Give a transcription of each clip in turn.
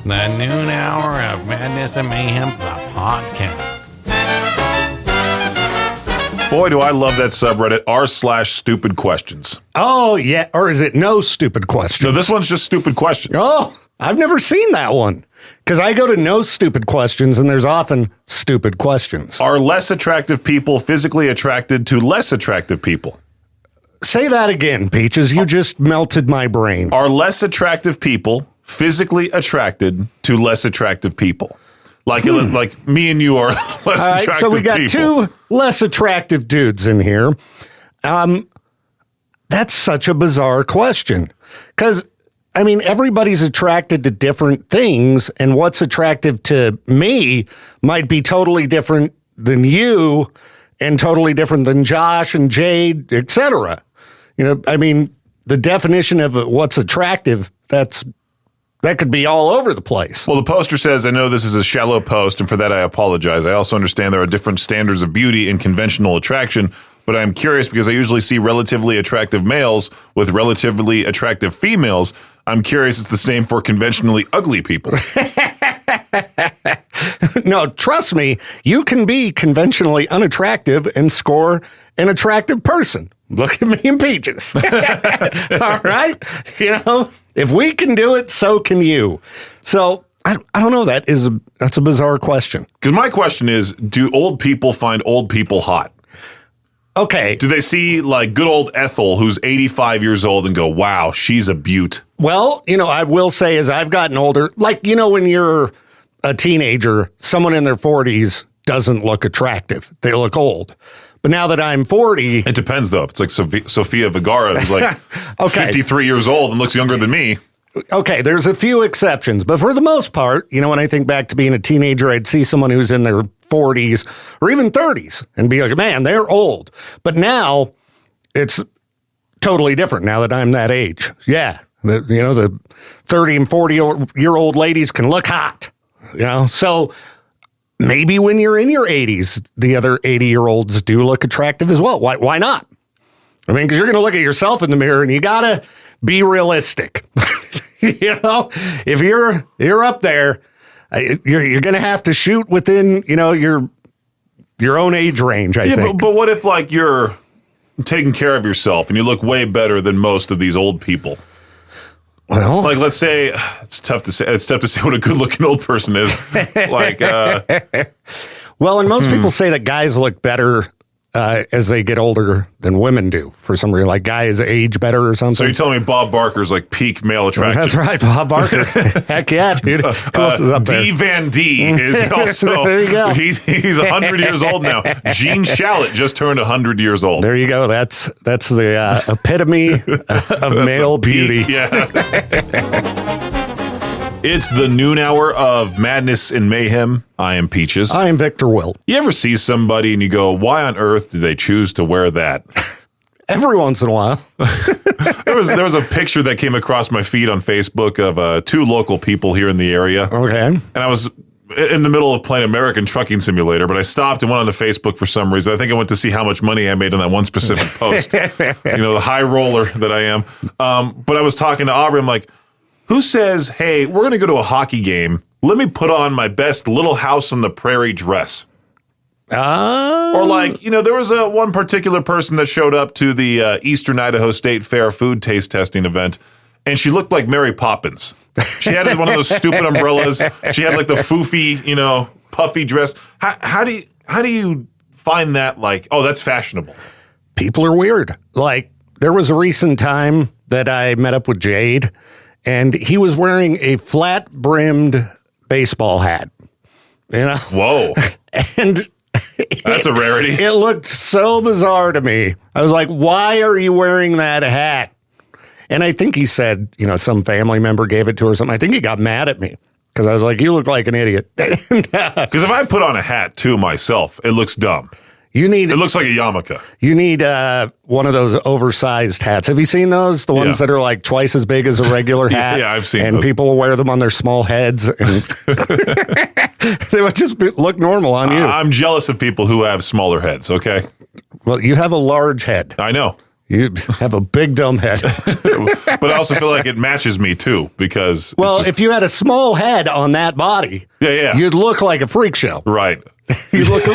The noon hour of Madness and Mayhem, the podcast. Boy, do I love that subreddit, r/stupid questions. Oh, yeah. Or is it no stupid questions? No, this one's just stupid questions. Oh, I've never seen that one. Because I go to no stupid questions, and there's often stupid questions. Are less attractive people physically attracted to less attractive people? Say that again, Peaches. You just melted my brain. Are less attractive people physically attracted to less attractive people? Like me and you are less attractive people. So we got two less attractive dudes in here. That's such a bizarre question. Because, I mean, everybody's attracted to different things, and what's attractive to me might be totally different than you and totally different than Josh and Jade, etc. You know, I mean, the definition of what's attractive, that could be all over the place. Well, the poster says, I know this is a shallow post, and for that I apologize. I also understand there are different standards of beauty and conventional attraction, but I'm curious because I usually see relatively attractive males with relatively attractive females. I'm curious it's the same for conventionally ugly people. No, trust me, you can be conventionally unattractive and score an attractive person. Look at me and Peaches. All right? You know, if we can do it, so can you. So I don't know. That's a bizarre question. Because my question is, do old people find old people hot? Okay. Do they see like good old Ethel, who's 85 years old, and go, wow, she's a beaut? Well, you know, I will say as I've gotten older, like, you know, when you're a teenager, someone in their 40s doesn't look attractive. They look old. But now that I'm 40... It depends, though. It's like Sofia Vergara, who's like 53 years old and looks younger than me. Okay, there's a few exceptions. But for the most part, you know, when I think back to being a teenager, I'd see someone who's in their 40s or even 30s and be like, man, they're old. But now it's totally different now that I'm that age. Yeah, the 30 and 40-year-old ladies can look hot, you know, so... Maybe when you're in your 80s, the other 80-year-olds do look attractive as well. Why not? I mean, because you're going to look at yourself in the mirror and you got to be realistic. You know, if you're up there, you're going to have to shoot within, you know, your own age range, I think. But what if, like, you're taking care of yourself and you look way better than most of these old people? Well, like, let's say it's tough to say what a good-looking old person is. Like, well, and most people say that guys look better as they get older than women do for some reason. Like guys age better or something. So you're telling me Bob Barker's like peak male attraction? That's right, Bob Barker. Heck yeah, dude. Who else is up there? D. Van D is also. There you go. He's 100 years old now. Gene Shalit just turned 100 years old. There you go. That's the epitome of male beauty. Yeah. It's the noon hour of Madness and Mayhem. I am Peaches. I am Viktor Wilt. You ever see somebody and you go, why on earth did they choose to wear that? Every once in a while. There was a picture that came across my feed on Facebook of two local people here in the area. Okay. And I was in the middle of playing American Trucking Simulator, but I stopped and went onto Facebook for some reason. I think I went to see how much money I made on that one specific post. You know, the high roller that I am. But I was talking to Aubrey. I'm like, who says, hey, we're going to go to a hockey game. Let me put on my best Little House on the Prairie dress. Or like, you know, there was one particular person that showed up to the Eastern Idaho State Fair food taste testing event, and she looked like Mary Poppins. She had one of those stupid umbrellas. She had like the foofy, you know, puffy dress. How do you find that like, oh, that's fashionable? People are weird. Like, there was a recent time that I met up with Jade, and he was wearing a flat-brimmed baseball hat. You know? Whoa. And that's a rarity. It looked so bizarre to me. I was like, why are you wearing that hat? And I think he said, you know, some family member gave it to her or something. I think he got mad at me because I was like, you look like an idiot. Because if I put on a hat, too, myself, it looks dumb. It looks like a yarmulke. You need one of those oversized hats. Have you seen those? The ones that are like twice as big as a regular hat? Yeah, I've seen and those. People will wear them on their small heads. And they would just look normal on you. I'm jealous of people who have smaller heads, okay? Well, you have a large head. I know. You have a big dumb head. But I also feel like it matches me too because Well, if you had a small head on that body, yeah. you'd look like a freak show. Right. You look.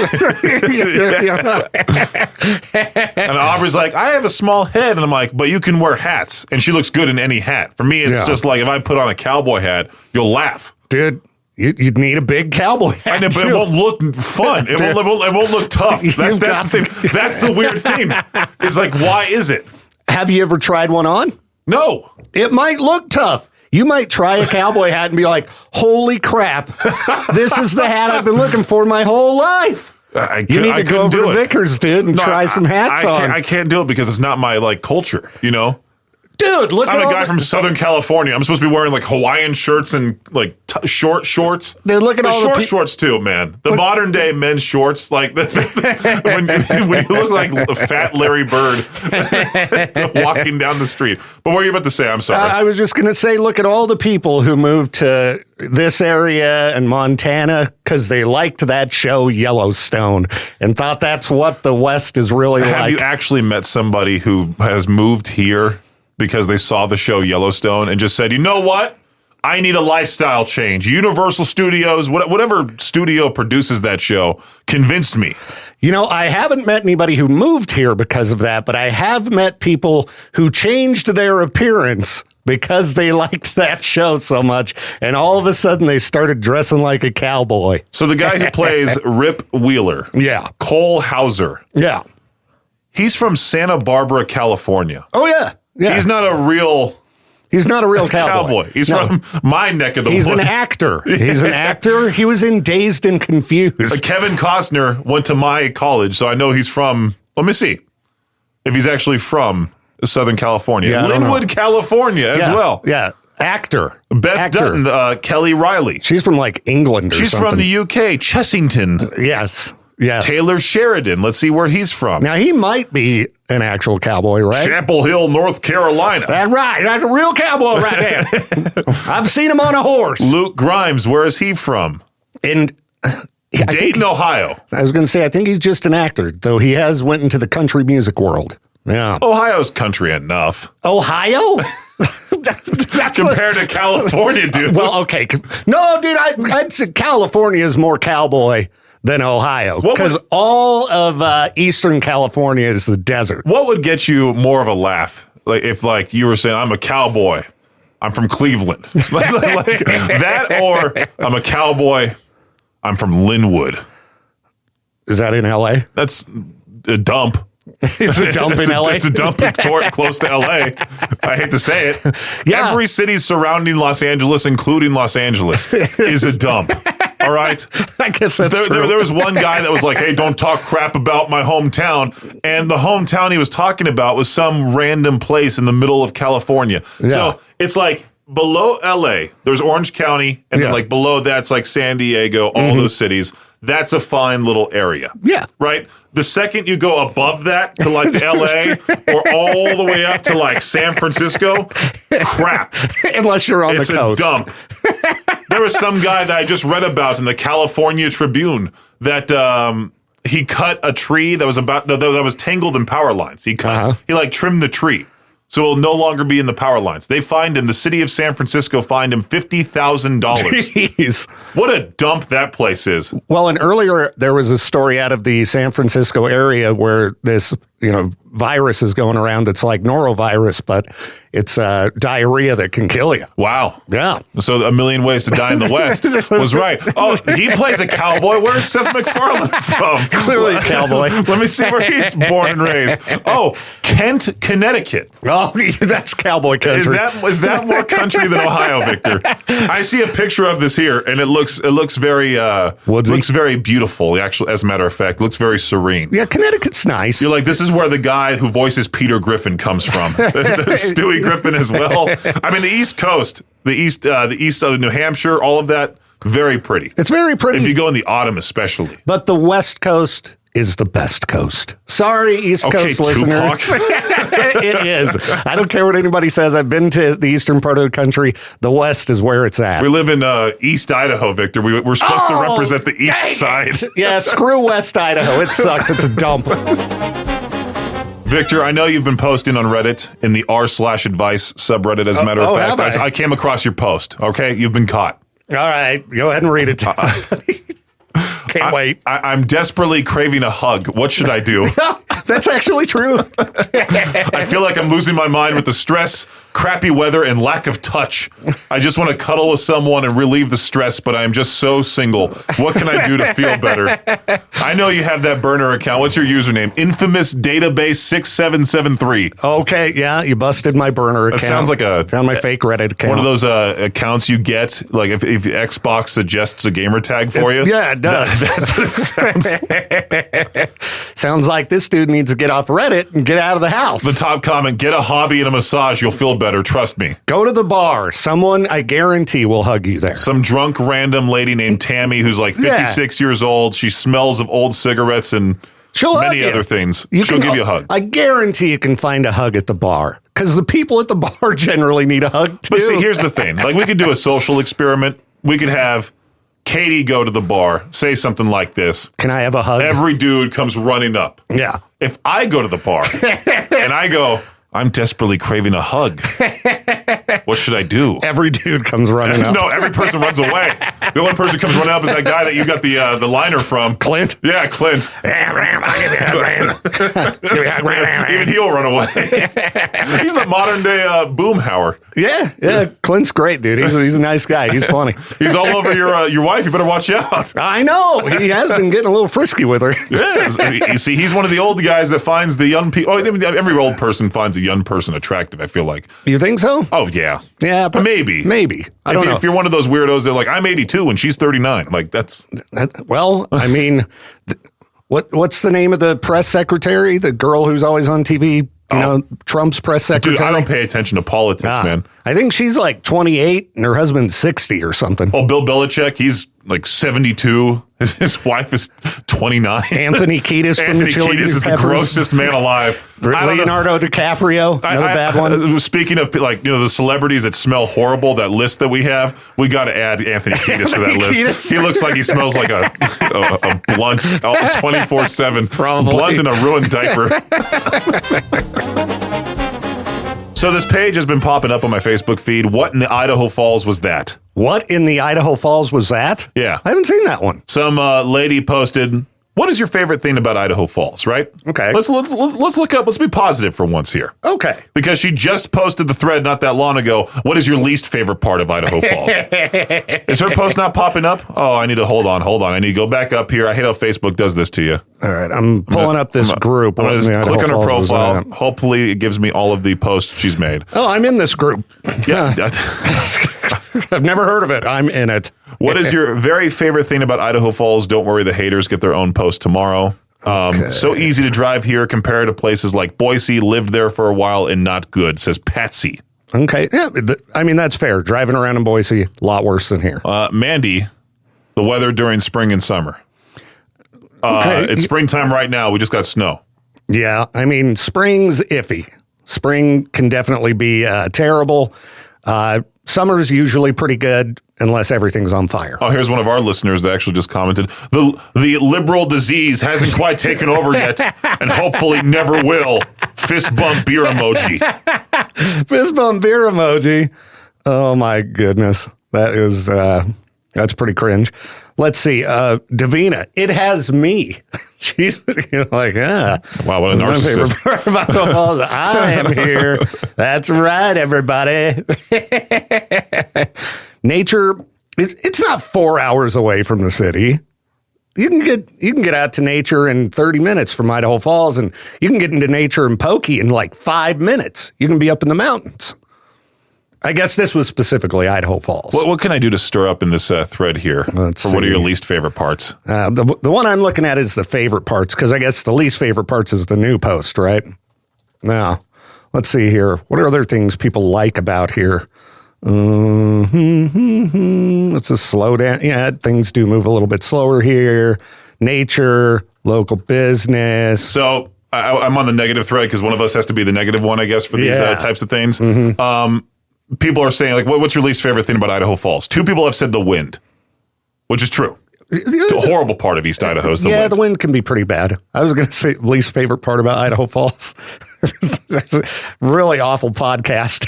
And Aubrey's like, I have a small head, and I'm like, but you can wear hats, and she looks good in any hat. For me, it's just like if I put on a cowboy hat, you'll laugh, dude. You'd need a big cowboy hat. I know, but it won't look fun. It won't look tough. That's the thing. That's the weird thing. It's like, why is it? Have you ever tried one on? No. It might look tough. You might try a cowboy hat and be like, holy crap, this is the hat I've been looking for my whole life. You need to go over to Vickers, dude, and try some hats on. I can't do it because it's not my culture, Dude, look at I'm a guy from Southern California. I'm supposed to be wearing Hawaiian shirts and short shorts. Dude, look at all the shorts too, man. The modern day men's shorts, when you look like a fat Larry Bird walking down the street. But what were you about to say? I'm sorry. I was just going to say, look at all the people who moved to this area and Montana because they liked that show Yellowstone and thought that's what the West is really like. Have you actually met somebody who has moved here because they saw the show Yellowstone and just said, you know what? I need a lifestyle change. Universal Studios, whatever studio produces that show, convinced me. I haven't met anybody who moved here because of that, but I have met people who changed their appearance because they liked that show so much, and all of a sudden they started dressing like a cowboy. So the guy who plays Rip Wheeler, Cole Hauser, he's from Santa Barbara, California. Oh, yeah. He's not a real cowboy. He's from my neck of the woods. He's an actor. He's an actor. He was in Dazed and Confused. Kevin Costner went to my college, so I know he's from, let me see if he's actually from Southern California. Linwood, California as well. Yeah. Actor. Beth Dutton, Kelly Riley. She's from England or She's something. from the UK, Chessington. Yes. Taylor Sheridan. Let's see where he's from. Now, he might be an actual cowboy, right? Chapel Hill, North Carolina. That's right. That's a real cowboy right there. I've seen him on a horse. Luke Grimes, where is he from? And Dayton, Ohio. I was going to say, I think he's just an actor, though he has went into the country music world. Yeah. Ohio's country enough. Ohio? Compared to California, dude. Well, okay. No, dude, I'd say California is more cowboy than Ohio because all of Eastern California is the desert. What would get you more of a laugh? If you were saying, I'm a cowboy, I'm from Cleveland. That, or I'm a cowboy, I'm from Linwood. Is that in LA? That's a dump. It's a dump in LA. It's a dump close to LA. I hate to say it. Yeah. Every city surrounding Los Angeles, including Los Angeles, is a dump. All right. I guess that's true. There was one guy that was like, hey, don't talk crap about my hometown. And the hometown he was talking about was some random place in the middle of California. Yeah. So it's below LA, there's Orange County. And then below that's San Diego, all those cities. That's a fine little area. Yeah. Right? The second you go above that to LA or all the way up to San Francisco, crap. Unless you're on the coast. It's a dump. There was some guy that I just read about in the California Tribune that he cut a tree that was tangled in power lines. He trimmed the tree. So it'll no longer be in the power lines. They fined him. The city of San Francisco fined him $50,000. Jeez. What a dump that place is. Well, and earlier there was a story out of the San Francisco area where this, virus is going around. It's like norovirus, but it's diarrhea that can kill you. Wow. Yeah. So A Million Ways to Die in the West was right. Oh, he plays a cowboy. Where's Seth MacFarlane from? Clearly a cowboy. Let me see where he's born and raised. Oh, Kent, Connecticut. Oh, that's cowboy country. Is that more country than Ohio, Victor? I see a picture of this here, and it looks very woodsy. Looks very beautiful. Actually, as a matter of fact, looks very serene. Yeah, Connecticut's nice. You're like, this is where the guy who voices Peter Griffin comes from. Stewie Griffin as well. I mean, the East Coast, the east of New Hampshire, all of that, very pretty. It's very pretty. If you go in the autumn, especially. But the West Coast is the best coast. Sorry, East Coast listeners. It is. I don't care what anybody says. I've been to the eastern part of the country. The West is where it's at. We live in East Idaho, Victor. We're supposed to represent the East side. Yeah, screw West Idaho. It sucks. It's a dump. Victor, I know you've been posting on Reddit in the r/advice subreddit. As a matter of fact, have I? I came across your post. Okay, you've been caught. All right, go ahead and read it. Can't wait. I'm desperately craving a hug. What should I do? That's actually true. I feel like I'm losing my mind with the stress, crappy weather, and lack of touch. I just want to cuddle with someone and relieve the stress, but I am just so single. What can I do to feel better? I know you have that burner account. What's your username? Infamous Database 6773. Okay, yeah, you busted my burner account. That sounds like found my fake Reddit account. one of those accounts you get, like if Xbox suggests a gamer tag for you. Yeah, it does. That's what it sounds. Sounds like this dude needs to get off Reddit and get out of the house. The top comment: get a hobby and a massage. You'll feel better. Trust me. Go to the bar. Someone, I guarantee, will hug you there. Some drunk random lady named Tammy who's like 56 years old. She smells of old cigarettes and She'll hug many you. other things. You She'll can- give you a hug. I guarantee you can find a hug at the bar because the people at the bar generally need a hug too. But see, here's the thing. Like, we could do a social experiment. We could have Katie go to the bar, say something like this. Can I have a hug? Every dude comes running up. Yeah. If I go to the bar and I go, I'm desperately craving a hug. What should I do? Every dude comes running up. No, every person runs away. The only person who comes running up is that guy that you got the liner from. Clint? Yeah, Clint. Even he'll run away. He's the modern day Boomhauer. Yeah. Clint's great, dude. He's a nice guy. He's funny. He's all over your wife. You better watch out. I know. He has been getting a little frisky with her. Yes. You see, he's one of the old guys that finds the young people. Oh, every old person finds a young person attractive, I feel like. You think so? Oh, yeah. Yeah, but Maybe. I don't know. If you're one of those weirdos that are like, I'm 82 and she's 39. Like, that's... Well, I mean, what's the name of the press secretary? The girl who's always on TV? You know, Trump's press secretary. Dude, I don't pay attention to politics, man. I think she's like 28 and her husband's 60 or something. Oh, Bill Belichick, he's like 72. His wife is 29. Anthony Kiedis from Anthony the Chili Kiedis is the Peppers. grossest man alive. I don't know. Leonardo DiCaprio, another bad one. Speaking of the celebrities that smell horrible, that list that we have, we got to add Anthony Kiedis to that list. Kiedis. He looks like he smells like a blunt 24/7. Probably. Blunt in a ruined diaper. So this page has been popping up on my Facebook feed. What in the Idaho Falls was that? What in the Idaho Falls was that? Yeah. I haven't seen that one. Some lady posted, what is your favorite thing about Idaho Falls, right? Okay. Let's look up, let's be positive for once here. Okay. Because she just posted the thread not that long ago. What is your least favorite part of Idaho Falls? Is her post not popping up? Oh, I need to hold on. I need to go back up here. I hate how Facebook does this to you. All right. I'm pulling up this group. I'm going to What in the just click on Idaho her Falls was profile. that? Hopefully it gives me all of the posts she's made. Oh, I'm in this group. Yeah. I've never heard of it. I'm in it. What is your very favorite thing about Idaho Falls? Don't worry, the haters get their own post tomorrow. So easy to drive here compared to places like Boise. Lived there for a while and not good, says Patsy. Okay. Yeah. I mean, that's fair. Driving around in Boise, a lot worse than here. Mandy, the weather during spring and summer. It's springtime right now. We just got snow. Yeah. I mean, spring's iffy. Spring can definitely be terrible. Summer's usually pretty good unless everything's on fire. Oh, here's one of our listeners that actually just commented. The liberal disease hasn't quite taken over yet and hopefully never will. Fist bump beer emoji. Fist bump beer emoji. Oh my goodness. That's pretty cringe. Let's see. Davina, it has me. She's like, Wow, what a my favorite narcissist. part about Idaho Falls. I am here. That's right, everybody. Nature, it's not 4 hours away from the city. You can get out to nature in 30 minutes from Idaho Falls, and you can get into nature in Pokey in like 5 minutes. You can be up in the mountains. I guess this was specifically Idaho Falls. What can I do to stir up in this thread here? Let's What are see. your least favorite parts? The one I'm looking at is the favorite parts, because I guess the least favorite parts is the new post, right? Now, let's see here. What are other things people like about here? Let's just slow down. Yeah, things do move a little bit slower here. Nature, local business. So I'm on the negative thread because one of us has to be the negative one, I guess, for these types of things. People are saying, like, what's your least favorite thing about Idaho Falls? 2 people have said the wind, which is true. It's a horrible part of East Idaho. Is the wind. The wind can be pretty bad. I was going to say least favorite part about Idaho Falls. There's a really awful podcast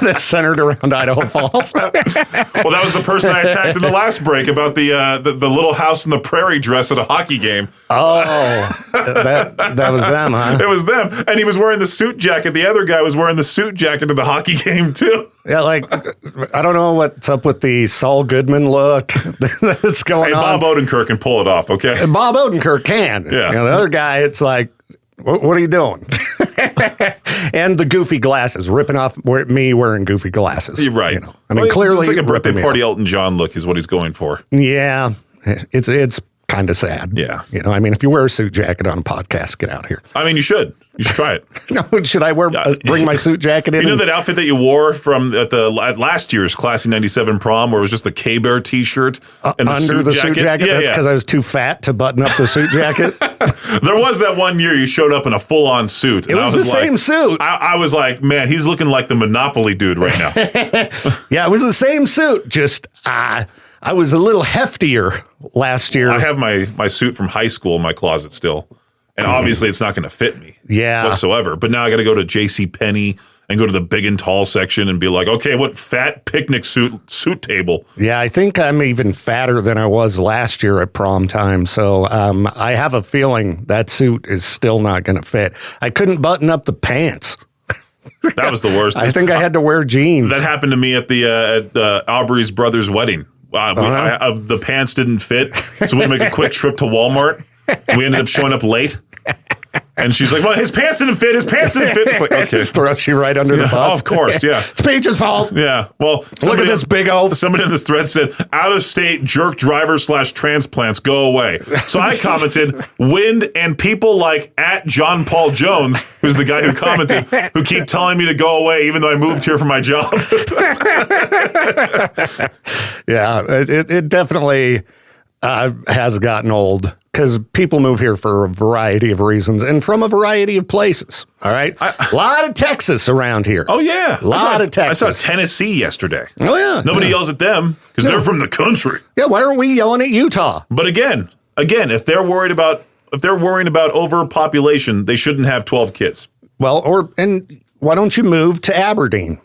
that's centered around Idaho Falls. Well, that was the person I attacked in the last break about the little house in the prairie dress at a hockey game. Oh, that was them, huh? It was them. And he was wearing the suit jacket. The other guy was wearing the suit jacket to the hockey game, too. Yeah, like, I don't know what's up with the Saul Goodman look that's going on. Bob Odenkirk can pull it off, okay? Bob Odenkirk can. Yeah. The other guy, it's like, what are you doing? And the goofy glasses, ripping off me wearing goofy glasses. You're right. I mean, clearly, it's like a birthday ripping me party off. Elton John look is what he's going for. Yeah, it's kind of sad. Yeah. I mean, if you wear a suit jacket on a podcast, get out of here. I mean, you should. You should try it. No, should I bring my suit jacket in? You know that outfit that you wore at last year's Classy 97 prom where it was just the K-Bear t-shirt and under the suit jacket? Yeah, That's because I was too fat to button up the suit jacket? There was that one year you showed up in a full-on suit. It was the same suit. I was like, man, he's looking like the Monopoly dude right now. Yeah, it was the same suit, just I was a little heftier last year. I have my suit from high school in my closet still. And obviously it's not going to fit me whatsoever. But now I got to go to JCPenney and go to the big and tall section and be like, okay, what fat picnic suit table? Yeah, I think I'm even fatter than I was last year at prom time. So I have a feeling that suit is still not going to fit. I couldn't button up the pants. That was the worst. I think I had to wear jeans. That happened to me at the Aubrey's brother's wedding. The pants didn't fit, so we had to make a quick trip to Walmart. We ended up showing up late. And she's like, well, his pants didn't fit. It's like, okay. Just throws you right under the bus. Oh, of course, yeah. It's Peach's fault. Yeah. Well, look at this big oaf. Somebody in this thread said, out-of-state jerk drivers / transplants, go away. So I commented, wind and people like at John Paul Jones, who's the guy who commented, who keep telling me to go away even though I moved here for my job. Yeah, it definitely has gotten old. Because people move here for a variety of reasons and from a variety of places. All right. A lot of Texas around here. Oh, yeah. A lot of Texas. I saw Tennessee yesterday. Oh, yeah. Nobody yells at them because they're from the country. Yeah. Why aren't we yelling at Utah? But again, if they're worried about overpopulation, they shouldn't have 12 kids. Well, and why don't you move to Aberdeen?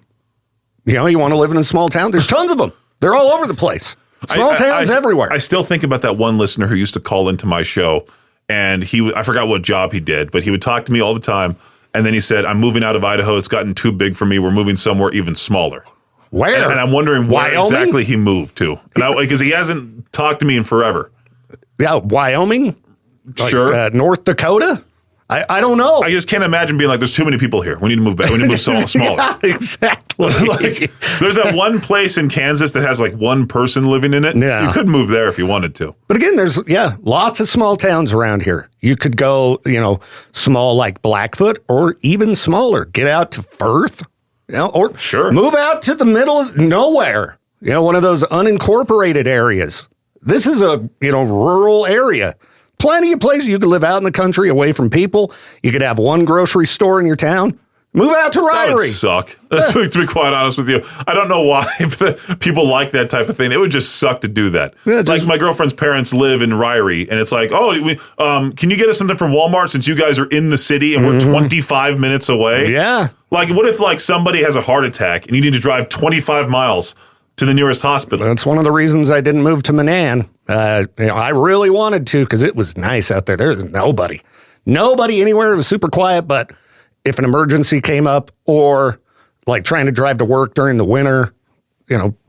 You want to live in a small town? There's tons of them. They're all over the place. Small towns everywhere. I still think about that one listener who used to call into my show, and I forgot what job he did, but he would talk to me all the time, and then he said, I'm moving out of Idaho. It's gotten too big for me. We're moving somewhere even smaller. Where? And I'm wondering where Wyoming? exactly he moved to. Because he hasn't talked to me in forever. Yeah, Wyoming? Sure. North Dakota? I don't know. I just can't imagine being like, there's too many people here. We need to move back. We need to move smaller. Yeah, exactly. There's that one place in Kansas that has like one person living in it. Yeah. You could move there if you wanted to. But again, there's lots of small towns around here. You could go, small like Blackfoot or even smaller. Get out to Firth, or sure. Move out to the middle of nowhere. One of those unincorporated areas. This is a, rural area. Plenty of places you could live out in the country away from people. You could have one grocery store in your town. Move out to Ryrie. That would suck. To be quite honest with you. I don't know why people like that type of thing. It would just suck to do that. Yeah, like my girlfriend's parents live in Ryrie, and it's like, can you get us something from Walmart since you guys are in the city and we're 25 minutes away? Yeah. Like, what if somebody has a heart attack and you need to drive 25 miles to the nearest hospital? That's one of the reasons I didn't move to Manan. I really wanted to because it was nice out there. There's nobody anywhere. It was super quiet, but if an emergency came up or like trying to drive to work during the winter,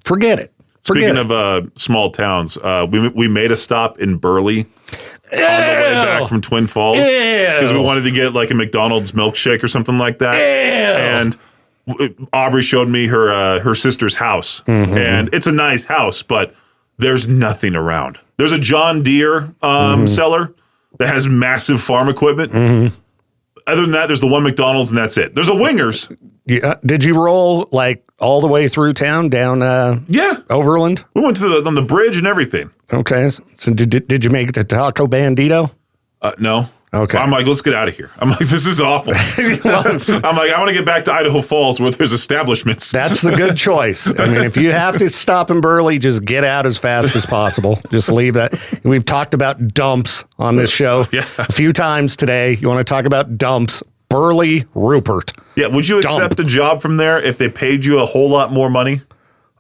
forget it. Speaking of small towns, we made a stop in Burley on the way back from Twin Falls because we wanted to get like a McDonald's milkshake or something like that. And Aubrey showed me her sister's house, and it's a nice house, but there's nothing around. There's a John Deere seller that has massive farm equipment. Other than that, there's the one McDonald's, and that's it. There's a Wingers. Yeah. Did you roll like all the way through town down? Overland. We went on the bridge and everything. Okay. So did you make it to Taco Bandito? No. Okay. I'm like, let's get out of here. I'm like, this is awful. I'm like, I want to get back to Idaho Falls where there's establishments. That's the good choice. I mean, if you have to stop in Burley, just get out as fast as possible. Just leave that. We've talked about dumps on this show a few times today. You want to talk about dumps? Burley, Rupert. Yeah. Would you accept a job from there if they paid you a whole lot more money?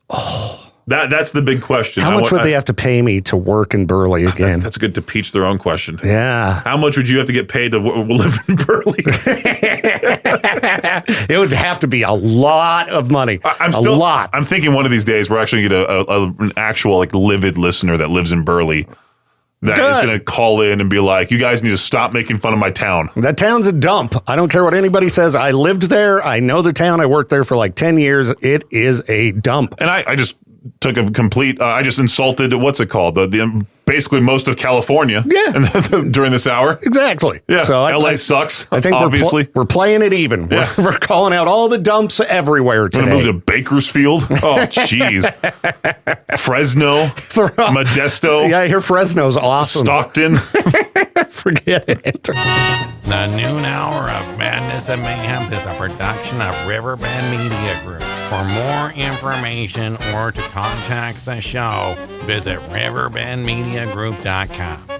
Oh. That's the big question. How much would they have to pay me to work in Burley again? That's good to peach their own question. Yeah. How much would you have to get paid to live in Burley? It would have to be a lot of money. A lot. I'm thinking one of these days we're actually going to get an actual like livid listener that lives in Burley that is going to call in and be like, you guys need to stop making fun of my town. That town's a dump. I don't care what anybody says. I lived there. I know the town. I worked there for like 10 years. It is a dump. And I just took a complete, I just insulted, what's it called? The basically most of California. Yeah. During this hour. Exactly. Yeah. So LA sucks. I think obviously. we're playing it even. Yeah. We're calling out all the dumps everywhere today. I'm going to move to Bakersfield. Oh, jeez. Fresno. Modesto. Yeah, I hear Fresno's awesome. Stockton. Forget it. The noon hour of Madness and Mayhem is a production of Riverbend Media Group. For more information or to contact the show, visit riverbendmediagroup.com.